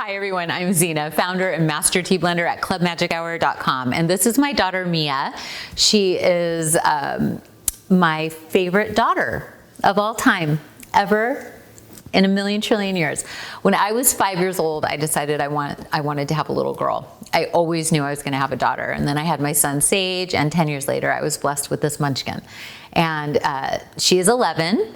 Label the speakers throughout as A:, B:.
A: Hi everyone, I'm Zhena, founder and master tea blender at clubmagichour.com, and this is my daughter Mia. She is my favorite daughter of all time, ever, in a million trillion years. When I was 5 years old, I decided I wanted to have a little girl. I always knew I was going to have a daughter, and then I had my son Sage, and 10 years later I was blessed with this munchkin. And she is 11,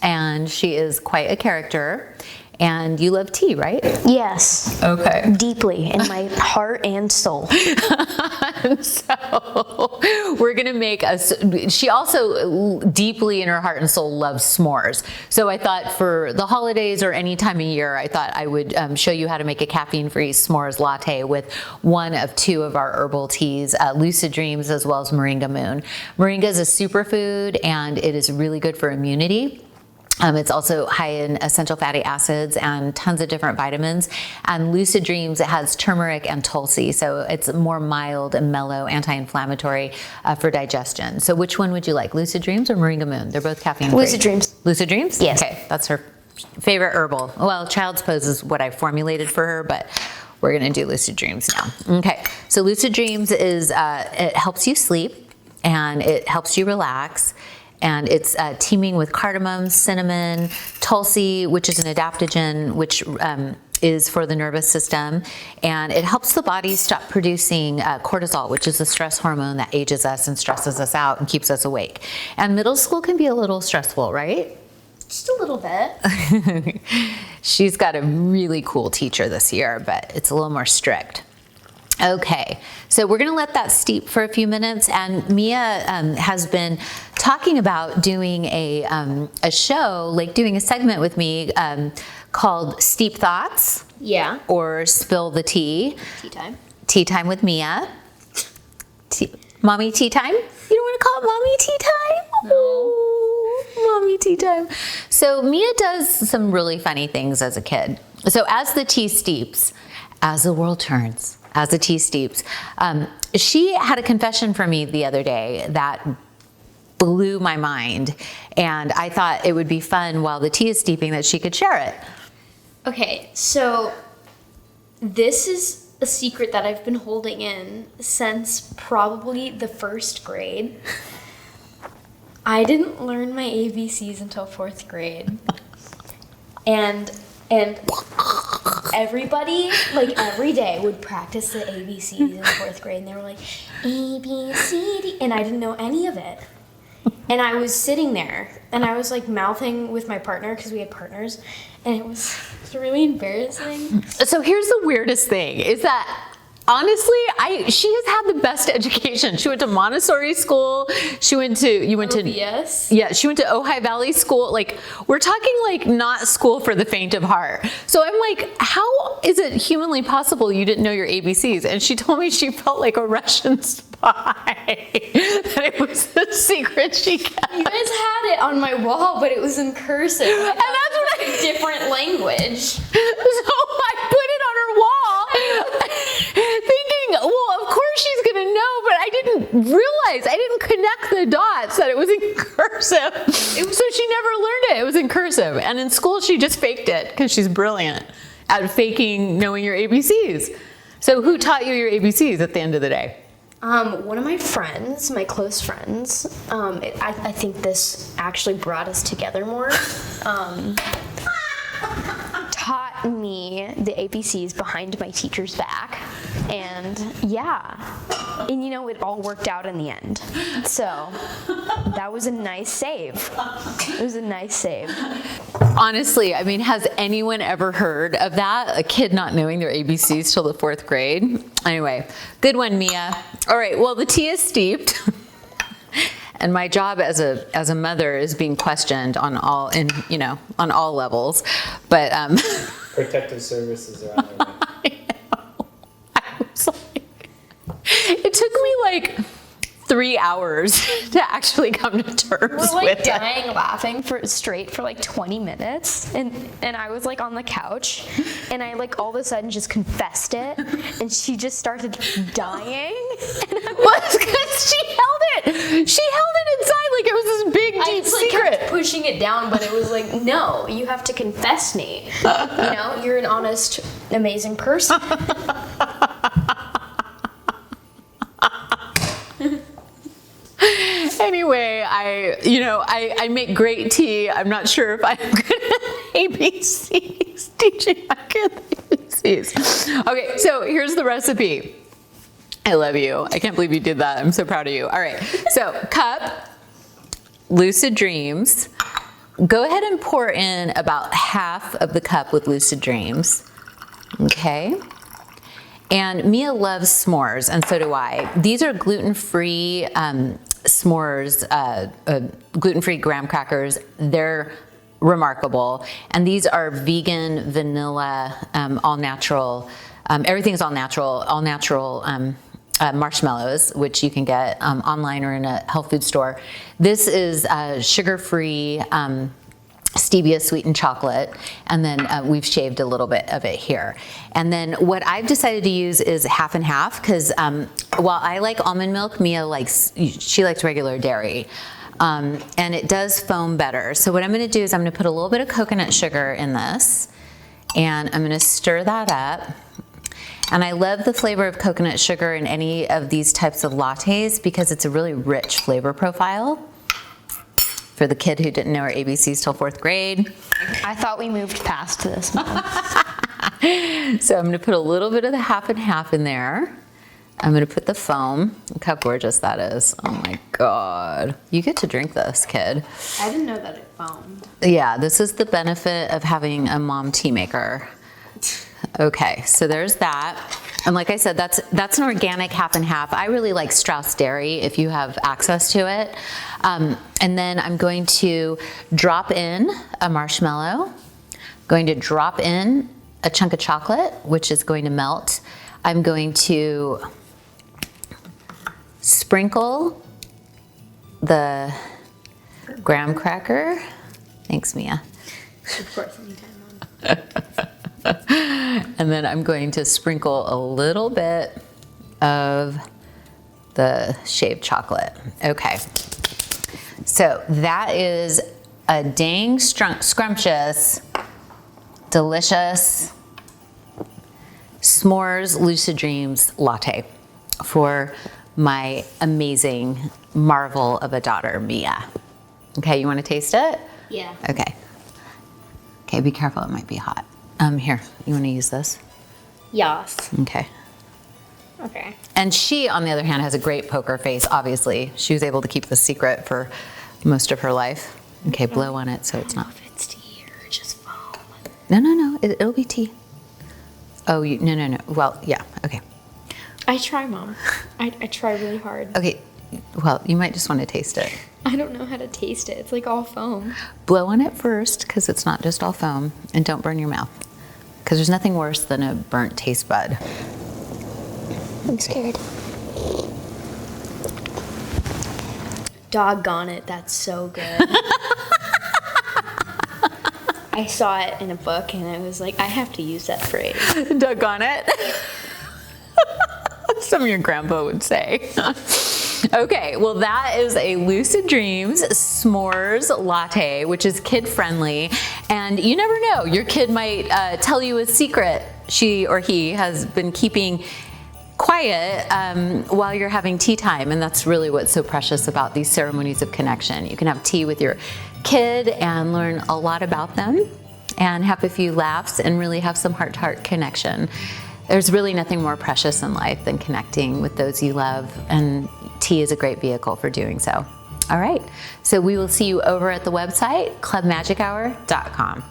A: and she is quite a character. And you love tea, right?
B: Yes.
A: Okay.
B: Deeply in my heart and soul.
A: So we're going to make she also deeply in her heart and soul loves s'mores. So I thought for the holidays or any time of year, I thought I would show you how to make a caffeine-free s'mores latte with one of two of our herbal teas, Lucid Dreams as well as Moringa Moon. Moringa is a superfood and it is really good for immunity. It's also high in essential fatty acids and tons of different vitamins. And Lucid Dreams, it has turmeric and tulsi, so it's more mild and mellow, anti-inflammatory for digestion. So which one would you like, Lucid Dreams or Moringa Moon? They're both caffeine-free.
B: Lucid Dreams.
A: Lucid Dreams?
B: Yes.
A: Okay, that's her favorite herbal. Well, Child's Pose is what I formulated for her, but we're gonna do Lucid Dreams now. Okay, so Lucid Dreams is, it helps you sleep and it helps you relax. And it's teeming with cardamom, cinnamon, tulsi, which is an adaptogen, which is for the nervous system. And it helps the body stop producing cortisol, which is a stress hormone that ages us and stresses us out and keeps us awake. And middle school can be a little stressful, right?
B: Just a little bit.
A: She's got a really cool teacher this year, but it's a little more strict. Okay, so we're gonna let that steep for a few minutes, and Mia has been talking about doing a show, like doing a segment with me called Steep Thoughts.
B: Yeah.
A: Or Spill the Tea.
B: Tea time.
A: Tea time with Mia. Mommy tea time? You don't wanna call it mommy tea time?
B: No.
A: Mommy tea time. So Mia does some really funny things as a kid. So as the tea steeps, as the world turns, as the tea steeps. She had a confession for me the other day that blew my mind, and I thought it would be fun while the tea is steeping that she could share it.
C: Okay, so this is a secret that I've been holding in since probably the first grade. I didn't learn my ABCs until 4th grade. And everybody, like every day, would practice the ABCs in 4th grade, and they were like, A, B, C, D, and I didn't know any of it. And I was sitting there, and I was like mouthing with my partner, because we had partners, and it was really embarrassing.
A: So here's the weirdest thing, is that honestly, she has had the best education. She went to Montessori school. She went to,
C: Yes.
A: Yeah, she went to Ojai Valley School. Like, we're talking like not school for the faint of heart. So I'm like, how is it humanly possible you didn't know your ABCs? And she told me she felt like a Russian spy. That it was the secret she kept.
C: You guys had it on my wall, but it was in cursive.
A: And that's what
C: a different language.
A: So I put it on her wall. Thinking, well, of course she's gonna know, but I didn't realize, I didn't connect the dots that it was in cursive. So she never learned it. It was in cursive. And in school, she just faked it because she's brilliant at faking knowing your ABCs. So who taught you your ABCs at the end of the day?
C: One of my friends, my close friends, I think this actually brought us together more, taught me the ABCs behind my teacher's back, and yeah, and you know, it all worked out in the end. So that was a nice save. It was a nice save.
A: Honestly, I mean, has anyone ever heard of that? A kid not knowing their ABCs till the 4th grade? Anyway, good one, Mia. All right, well, the tea is steeped. And my job as a mother is being questioned on all levels. But
D: protective services are on their way.
A: I know. I was like, it took me like 3 hours to actually come to terms
C: We're like
A: with
C: dying laughing straight for like 20 minutes, and I was like on the couch, and I like all of a sudden just confessed it, and she just started dying,
A: Well, it's because she held it. She held it inside like it was this big,
C: I
A: deep
C: just like
A: secret.
C: kept pushing it down, but it was like, no, you have to confess, Nate. You know, you're an honest, amazing person.
A: Anyway, I make great tea. I'm not sure if I'm good at ABCs, teaching my kids ABCs. Okay, so here's the recipe. I love you. I can't believe you did that. I'm so proud of you. All right, so cup, Lucid Dreams. Go ahead and pour in about half of the cup with Lucid Dreams. Okay. And Mia loves s'mores, and so do I. These are gluten-free s'mores, gluten-free graham crackers. They're remarkable. And these are vegan, vanilla, all natural, everything's all natural marshmallows, which you can get online or in a health food store. This is sugar-free, stevia sweetened chocolate, and then we've shaved a little bit of it here. And then what I've decided to use is half and half, because while I like almond milk, Mia likes regular dairy. And it does foam better. So what I'm gonna do is I'm gonna put a little bit of coconut sugar in this, and I'm gonna stir that up. And I love the flavor of coconut sugar in any of these types of lattes because it's a really rich flavor profile. For the kid who didn't know her ABCs till 4th grade.
B: I thought we moved past this, Mom.
A: So I'm gonna put a little bit of the half and half in there. I'm gonna put the foam. Look how gorgeous that is. Oh my God. You get to drink this, kid.
C: I didn't know that it foamed.
A: Yeah, this is the benefit of having a mom tea maker. Okay, so there's that. And like I said, that's an organic half and half. I really like Strauss dairy if you have access to it. And then I'm going to drop in a marshmallow, going to drop in a chunk of chocolate, which is going to melt. I'm going to sprinkle the graham cracker. Thanks, Mia.
C: Of course, anytime, Mom.
A: And then I'm going to sprinkle a little bit of the shaved chocolate. Okay. So that is a dang scrumptious, delicious s'mores Lucid Dreams latte for my amazing marvel of a daughter, Mia. Okay, you want to taste it?
C: Yeah.
A: Okay. Okay, be careful, it might be hot. Here, you want to use this?
C: Yas.
A: Okay.
C: Okay.
A: And she, on the other hand, has a great poker face, obviously. She was able to keep the secret for most of her life. Okay, blow on it so it's not.
C: If it's tea or just foam.
A: No, it'll be tea. Oh, no. Well, yeah, okay.
C: I try, Mom. I try really hard.
A: Okay, well, you might just want to taste it.
C: I don't know how to taste it. It's like all foam.
A: Blow on it first, because it's not just all foam, and don't burn your mouth. Because there's nothing worse than a burnt taste bud.
B: I'm scared.
C: Doggone it, that's so good. I saw it in a book and I was like, I have to use that phrase.
A: Doggone it. Some of your grandpa would say. Okay, well that is a Lucid Dreams s'mores latte, which is kid friendly. And you never know, your kid might tell you a secret she or he has been keeping quiet while you're having tea time. And that's really what's so precious about these ceremonies of connection. You can have tea with your kid and learn a lot about them and have a few laughs and really have some heart-to-heart connection. There's really nothing more precious in life than connecting with those you love, and tea is a great vehicle for doing so. All right, so we will see you over at the website, clubmagichour.com.